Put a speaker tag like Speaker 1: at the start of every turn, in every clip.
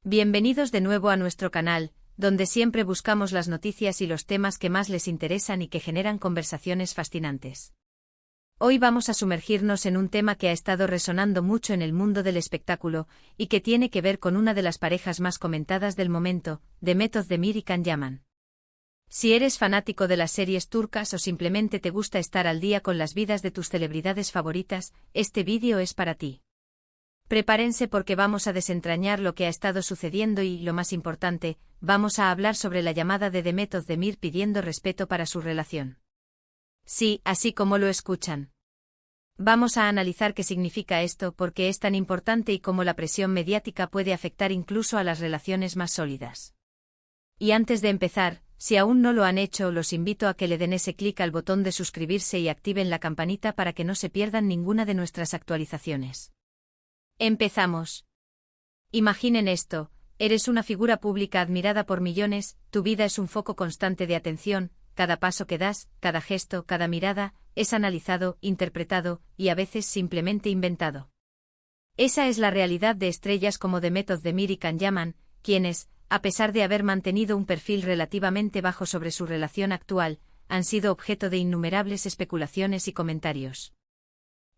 Speaker 1: Bienvenidos de nuevo a nuestro canal, donde siempre buscamos las noticias y los temas que más les interesan y que generan conversaciones fascinantes. Hoy vamos a sumergirnos en un tema que ha estado resonando mucho en el mundo del espectáculo, y que tiene que ver con una de las parejas más comentadas del momento, Demet Özdemir y Can Yaman. Si eres fanático de las series turcas o simplemente te gusta estar al día con las vidas de tus celebridades favoritas, este vídeo es para ti. Prepárense porque vamos a desentrañar lo que ha estado sucediendo y, lo más importante, vamos a hablar sobre la llamada de Demet Özdemir pidiendo respeto para su relación. Sí, así como lo escuchan. Vamos a analizar qué significa esto, por qué es tan importante y cómo la presión mediática puede afectar incluso a las relaciones más sólidas. Y antes de empezar, si aún no lo han hecho, los invito a que le den ese clic al botón de suscribirse y activen la campanita para que no se pierdan ninguna de nuestras actualizaciones. Empezamos. Imaginen esto, eres una figura pública admirada por millones, tu vida es un foco constante de atención, cada paso que das, cada gesto, cada mirada, es analizado, interpretado, y a veces simplemente inventado. Esa es la realidad de estrellas como Demet Özdemir y Can Yaman, quienes, a pesar de haber mantenido un perfil relativamente bajo sobre su relación actual, han sido objeto de innumerables especulaciones y comentarios.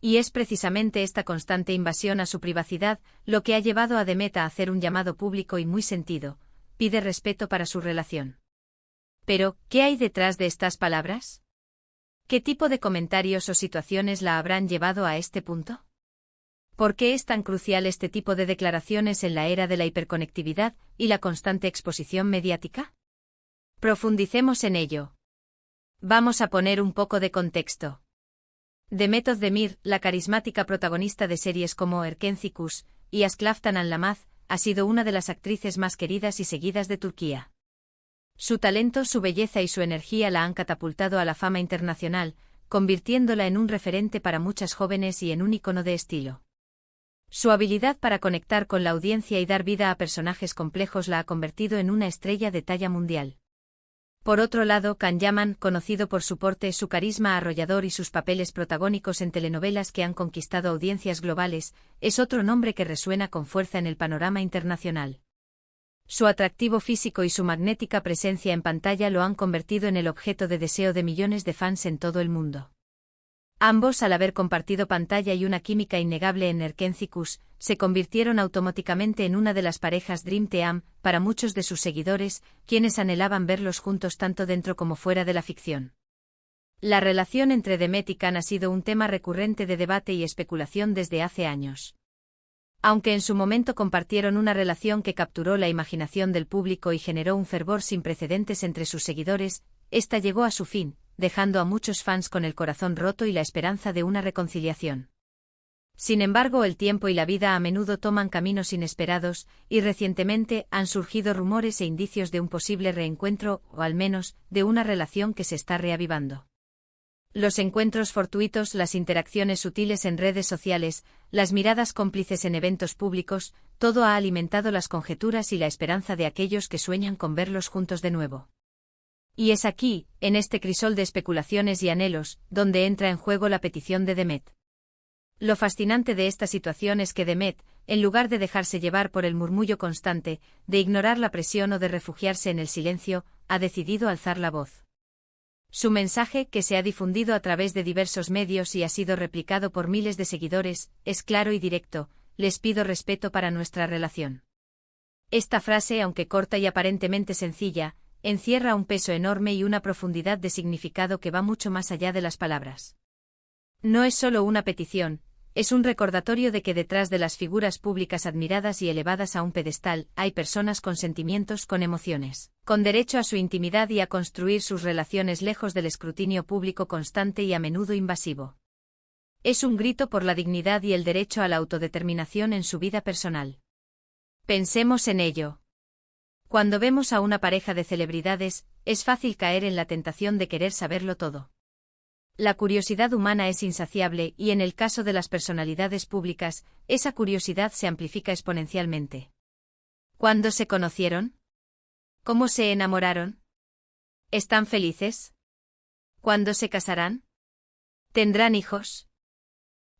Speaker 1: Y es precisamente esta constante invasión a su privacidad lo que ha llevado a Demet a hacer un llamado público y muy sentido: pide respeto para su relación. Pero, ¿qué hay detrás de estas palabras? ¿Qué tipo de comentarios o situaciones la habrán llevado a este punto? ¿Por qué es tan crucial este tipo de declaraciones en la era de la hiperconectividad y la constante exposición mediática? Profundicemos en ello. Vamos a poner un poco de contexto. Demet Özdemir, la carismática protagonista de series como Erkenci y Aşk Laftan Anlamaz, ha sido una de las actrices más queridas y seguidas de Turquía. Su talento, su belleza y su energía la han catapultado a la fama internacional, convirtiéndola en un referente para muchas jóvenes y en un ícono de estilo. Su habilidad para conectar con la audiencia y dar vida a personajes complejos la ha convertido en una estrella de talla mundial. Por otro lado, Can Yaman, conocido por su porte, su carisma arrollador y sus papeles protagónicos en telenovelas que han conquistado audiencias globales, es otro nombre que resuena con fuerza en el panorama internacional. Su atractivo físico y su magnética presencia en pantalla lo han convertido en el objeto de deseo de millones de fans en todo el mundo. Ambos, al haber compartido pantalla y una química innegable en Erkenci, se convirtieron automáticamente en una de las parejas Dream Team para muchos de sus seguidores, quienes anhelaban verlos juntos tanto dentro como fuera de la ficción. La relación entre Demet y Can ha sido un tema recurrente de debate y especulación desde hace años. Aunque en su momento compartieron una relación que capturó la imaginación del público y generó un fervor sin precedentes entre sus seguidores, esta llegó a su fin, dejando a muchos fans con el corazón roto y la esperanza de una reconciliación. Sin embargo, el tiempo y la vida a menudo toman caminos inesperados, y recientemente han surgido rumores e indicios de un posible reencuentro, o al menos, de una relación que se está reavivando. Los encuentros fortuitos, las interacciones sutiles en redes sociales, las miradas cómplices en eventos públicos, todo ha alimentado las conjeturas y la esperanza de aquellos que sueñan con verlos juntos de nuevo. Y es aquí, en este crisol de especulaciones y anhelos, donde entra en juego la petición de Demet. Lo fascinante de esta situación es que Demet, en lugar de dejarse llevar por el murmullo constante, de ignorar la presión o de refugiarse en el silencio, ha decidido alzar la voz. Su mensaje, que se ha difundido a través de diversos medios y ha sido replicado por miles de seguidores, es claro y directo: les pido respeto para nuestra relación. Esta frase, aunque corta y aparentemente sencilla, encierra un peso enorme y una profundidad de significado que va mucho más allá de las palabras. No es solo una petición, es un recordatorio de que detrás de las figuras públicas admiradas y elevadas a un pedestal, hay personas con sentimientos, con emociones, con derecho a su intimidad y a construir sus relaciones lejos del escrutinio público constante y a menudo invasivo. Es un grito por la dignidad y el derecho a la autodeterminación en su vida personal. Pensemos en ello. Cuando vemos a una pareja de celebridades, es fácil caer en la tentación de querer saberlo todo. La curiosidad humana es insaciable y en el caso de las personalidades públicas, esa curiosidad se amplifica exponencialmente. ¿Cuándo se conocieron? ¿Cómo se enamoraron? ¿Están felices? ¿Cuándo se casarán? ¿Tendrán hijos?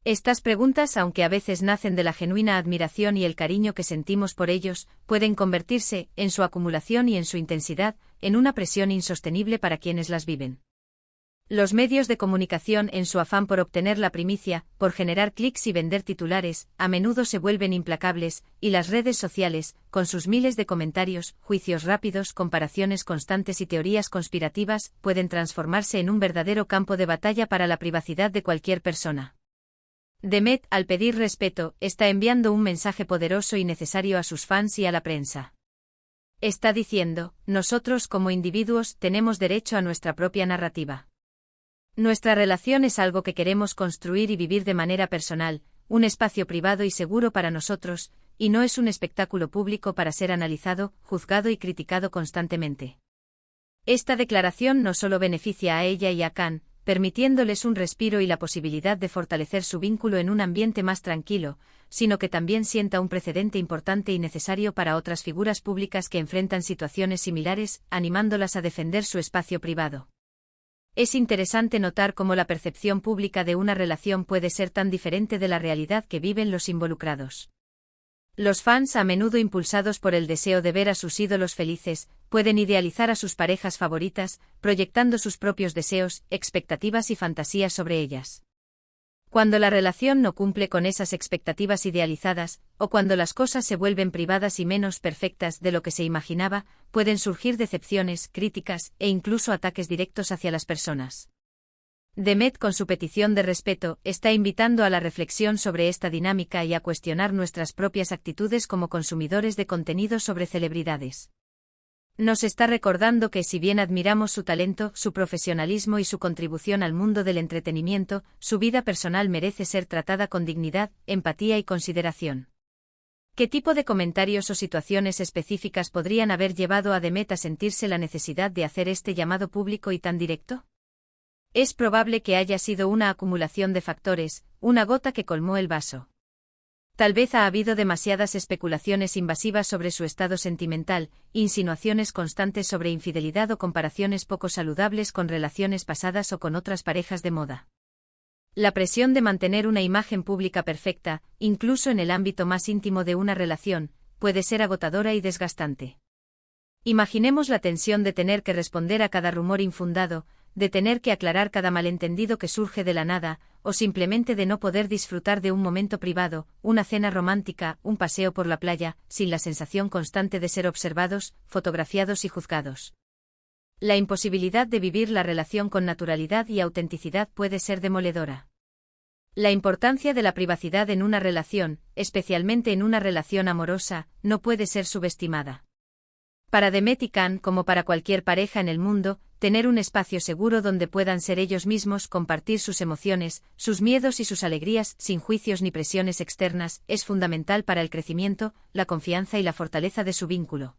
Speaker 1: Estas preguntas, aunque a veces nacen de la genuina admiración y el cariño que sentimos por ellos, pueden convertirse, en su acumulación y en su intensidad, en una presión insostenible para quienes las viven. Los medios de comunicación, en su afán por obtener la primicia, por generar clics y vender titulares, a menudo se vuelven implacables, y las redes sociales, con sus miles de comentarios, juicios rápidos, comparaciones constantes y teorías conspirativas, pueden transformarse en un verdadero campo de batalla para la privacidad de cualquier persona. Demet, al pedir respeto, está enviando un mensaje poderoso y necesario a sus fans y a la prensa. Está diciendo, nosotros como individuos tenemos derecho a nuestra propia narrativa. Nuestra relación es algo que queremos construir y vivir de manera personal, un espacio privado y seguro para nosotros, y no es un espectáculo público para ser analizado, juzgado y criticado constantemente. Esta declaración no solo beneficia a ella y a Khan, permitiéndoles un respiro y la posibilidad de fortalecer su vínculo en un ambiente más tranquilo, sino que también sienta un precedente importante y necesario para otras figuras públicas que enfrentan situaciones similares, animándolas a defender su espacio privado. Es interesante notar cómo la percepción pública de una relación puede ser tan diferente de la realidad que viven los involucrados. Los fans, a menudo impulsados por el deseo de ver a sus ídolos felices, pueden idealizar a sus parejas favoritas, proyectando sus propios deseos, expectativas y fantasías sobre ellas. Cuando la relación no cumple con esas expectativas idealizadas, o cuando las cosas se vuelven privadas y menos perfectas de lo que se imaginaba, pueden surgir decepciones, críticas e incluso ataques directos hacia las personas. Demet, con su petición de respeto, está invitando a la reflexión sobre esta dinámica y a cuestionar nuestras propias actitudes como consumidores de contenido sobre celebridades. Nos está recordando que si bien admiramos su talento, su profesionalismo y su contribución al mundo del entretenimiento, su vida personal merece ser tratada con dignidad, empatía y consideración. ¿Qué tipo de comentarios o situaciones específicas podrían haber llevado a Demet a sentirse la necesidad de hacer este llamado público y tan directo? Es probable que haya sido una acumulación de factores, una gota que colmó el vaso. Tal vez ha habido demasiadas especulaciones invasivas sobre su estado sentimental, insinuaciones constantes sobre infidelidad o comparaciones poco saludables con relaciones pasadas o con otras parejas de moda. La presión de mantener una imagen pública perfecta, incluso en el ámbito más íntimo de una relación, puede ser agotadora y desgastante. Imaginemos la tensión de tener que responder a cada rumor infundado, de tener que aclarar cada malentendido que surge de la nada, o simplemente de no poder disfrutar de un momento privado, una cena romántica, un paseo por la playa, sin la sensación constante de ser observados, fotografiados y juzgados. La imposibilidad de vivir la relación con naturalidad y autenticidad puede ser demoledora. La importancia de la privacidad en una relación, especialmente en una relación amorosa, no puede ser subestimada. Para Demet y Khan, como para cualquier pareja en el mundo, tener un espacio seguro donde puedan ser ellos mismos, compartir sus emociones, sus miedos y sus alegrías, sin juicios ni presiones externas, es fundamental para el crecimiento, la confianza y la fortaleza de su vínculo.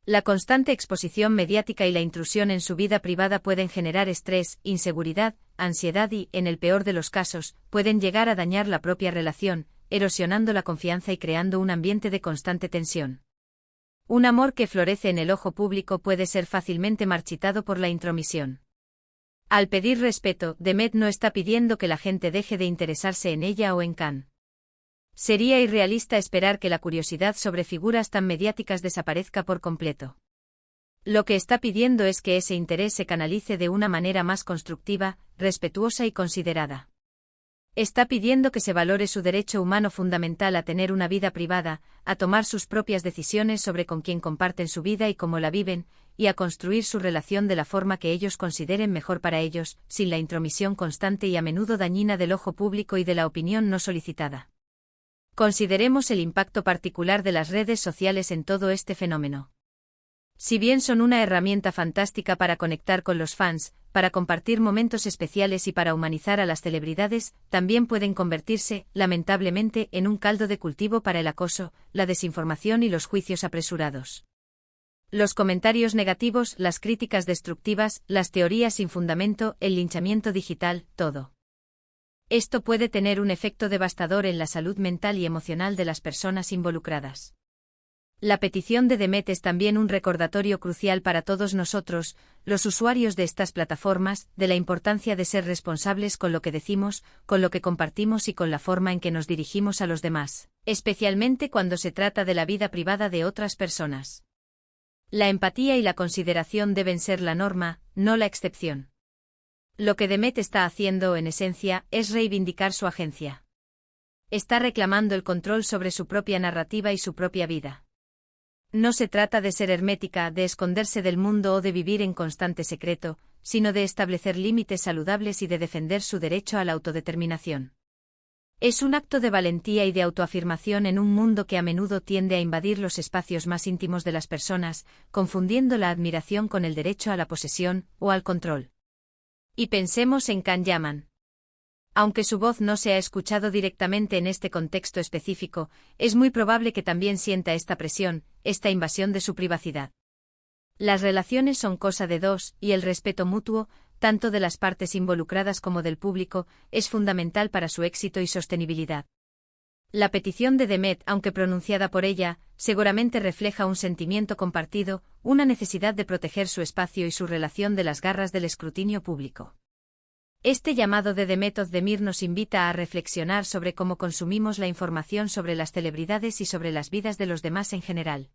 Speaker 1: La constante exposición mediática y la intrusión en su vida privada pueden generar estrés, inseguridad, ansiedad y, en el peor de los casos, pueden llegar a dañar la propia relación, erosionando la confianza y creando un ambiente de constante tensión. Un amor que florece en el ojo público puede ser fácilmente marchitado por la intromisión. Al pedir respeto, Demet no está pidiendo que la gente deje de interesarse en ella o en Khan. Sería irrealista esperar que la curiosidad sobre figuras tan mediáticas desaparezca por completo. Lo que está pidiendo es que ese interés se canalice de una manera más constructiva, respetuosa y considerada. Está pidiendo que se valore su derecho humano fundamental a tener una vida privada, a tomar sus propias decisiones sobre con quién comparten su vida y cómo la viven, y a construir su relación de la forma que ellos consideren mejor para ellos, sin la intromisión constante y a menudo dañina del ojo público y de la opinión no solicitada. Consideremos el impacto particular de las redes sociales en todo este fenómeno. Si bien son una herramienta fantástica para conectar con los fans, para compartir momentos especiales y para humanizar a las celebridades, también pueden convertirse, lamentablemente, en un caldo de cultivo para el acoso, la desinformación y los juicios apresurados. Los comentarios negativos, las críticas destructivas, las teorías sin fundamento, el linchamiento digital, todo. Esto puede tener un efecto devastador en la salud mental y emocional de las personas involucradas. La petición de Demet es también un recordatorio crucial para todos nosotros, los usuarios de estas plataformas, de la importancia de ser responsables con lo que decimos, con lo que compartimos y con la forma en que nos dirigimos a los demás, especialmente cuando se trata de la vida privada de otras personas. La empatía y la consideración deben ser la norma, no la excepción. Lo que Demet está haciendo, en esencia, es reivindicar su agencia. Está reclamando el control sobre su propia narrativa y su propia vida. No se trata de ser hermética, de esconderse del mundo o de vivir en constante secreto, sino de establecer límites saludables y de defender su derecho a la autodeterminación. Es un acto de valentía y de autoafirmación en un mundo que a menudo tiende a invadir los espacios más íntimos de las personas, confundiendo la admiración con el derecho a la posesión o al control. Y pensemos en Can Yaman. Aunque su voz no se ha escuchado directamente en este contexto específico, es muy probable que también sienta esta presión, esta invasión de su privacidad. Las relaciones son cosa de dos, y el respeto mutuo, tanto de las partes involucradas como del público, es fundamental para su éxito y sostenibilidad. La petición de Demet, aunque pronunciada por ella, seguramente refleja un sentimiento compartido, una necesidad de proteger su espacio y su relación de las garras del escrutinio público. Este llamado de Demet Özdemir nos invita a reflexionar sobre cómo consumimos la información sobre las celebridades y sobre las vidas de los demás en general.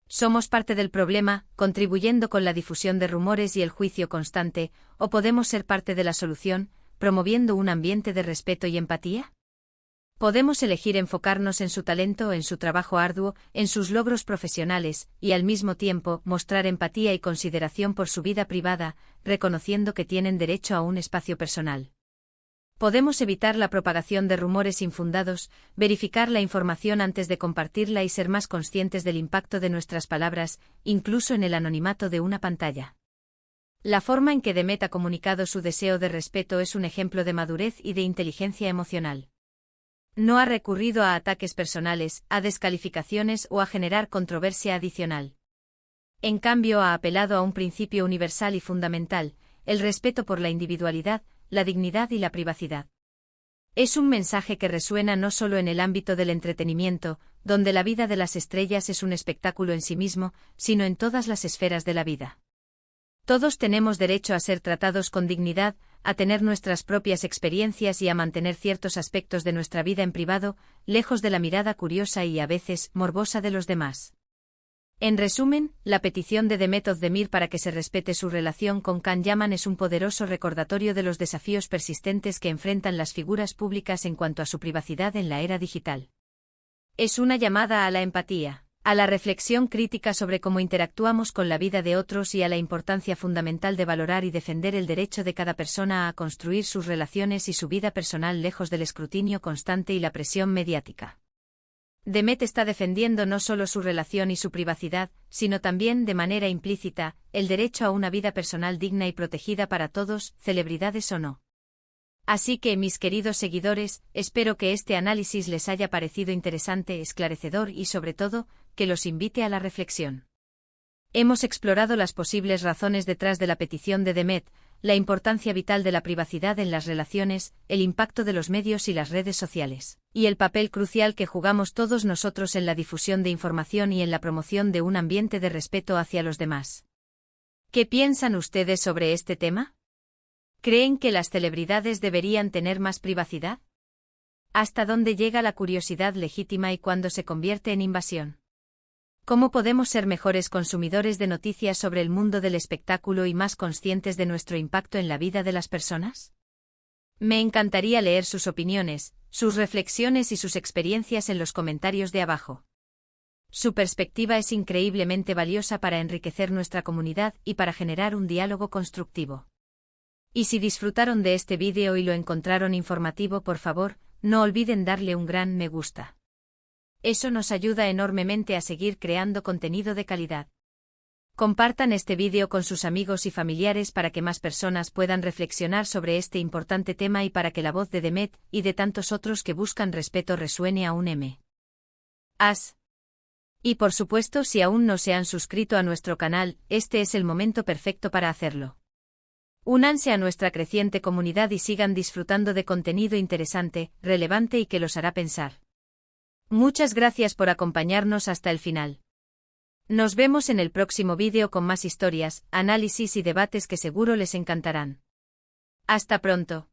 Speaker 1: ¿Somos parte del problema, contribuyendo con la difusión de rumores y el juicio constante, o podemos ser parte de la solución, promoviendo un ambiente de respeto y empatía? Podemos elegir enfocarnos en su talento, en su trabajo arduo, en sus logros profesionales, y al mismo tiempo mostrar empatía y consideración por su vida privada, reconociendo que tienen derecho a un espacio personal. Podemos evitar la propagación de rumores infundados, verificar la información antes de compartirla y ser más conscientes del impacto de nuestras palabras, incluso en el anonimato de una pantalla. La forma en que Demet ha comunicado su deseo de respeto es un ejemplo de madurez y de inteligencia emocional. No ha recurrido a ataques personales, a descalificaciones o a generar controversia adicional. En cambio, ha apelado a un principio universal y fundamental, el respeto por la individualidad, la dignidad y la privacidad. Es un mensaje que resuena no solo en el ámbito del entretenimiento, donde la vida de las estrellas es un espectáculo en sí mismo, sino en todas las esferas de la vida. Todos tenemos derecho a ser tratados con dignidad, a tener nuestras propias experiencias y a mantener ciertos aspectos de nuestra vida en privado, lejos de la mirada curiosa y a veces morbosa de los demás. En resumen, la petición de Demet Özdemir para que se respete su relación con Can Yaman es un poderoso recordatorio de los desafíos persistentes que enfrentan las figuras públicas en cuanto a su privacidad en la era digital. Es una llamada a la empatía, a la reflexión crítica sobre cómo interactuamos con la vida de otros y a la importancia fundamental de valorar y defender el derecho de cada persona a construir sus relaciones y su vida personal lejos del escrutinio constante y la presión mediática. Demet está defendiendo no solo su relación y su privacidad, sino también, de manera implícita, el derecho a una vida personal digna y protegida para todos, celebridades o no. Así que, mis queridos seguidores, espero que este análisis les haya parecido interesante, esclarecedor y, sobre todo, que los invite a la reflexión. Hemos explorado las posibles razones detrás de la petición de Demet, la importancia vital de la privacidad en las relaciones, el impacto de los medios y las redes sociales, y el papel crucial que jugamos todos nosotros en la difusión de información y en la promoción de un ambiente de respeto hacia los demás. ¿Qué piensan ustedes sobre este tema? ¿Creen que las celebridades deberían tener más privacidad? ¿Hasta dónde llega la curiosidad legítima y cuándo se convierte en invasión? ¿Cómo podemos ser mejores consumidores de noticias sobre el mundo del espectáculo y más conscientes de nuestro impacto en la vida de las personas? Me encantaría leer sus opiniones, sus reflexiones y sus experiencias en los comentarios de abajo. Su perspectiva es increíblemente valiosa para enriquecer nuestra comunidad y para generar un diálogo constructivo. Y si disfrutaron de este vídeo y lo encontraron informativo, por favor, no olviden darle un gran me gusta. Eso nos ayuda enormemente a seguir creando contenido de calidad. Compartan este vídeo con sus amigos y familiares para que más personas puedan reflexionar sobre este importante tema y para que la voz de Demet y de tantos otros que buscan respeto resuene aún más. Y por supuesto, si aún no se han suscrito a nuestro canal, este es el momento perfecto para hacerlo. Únanse a nuestra creciente comunidad y sigan disfrutando de contenido interesante, relevante y que los hará pensar. Muchas gracias por acompañarnos hasta el final. Nos vemos en el próximo vídeo con más historias, análisis y debates que seguro les encantarán. Hasta pronto.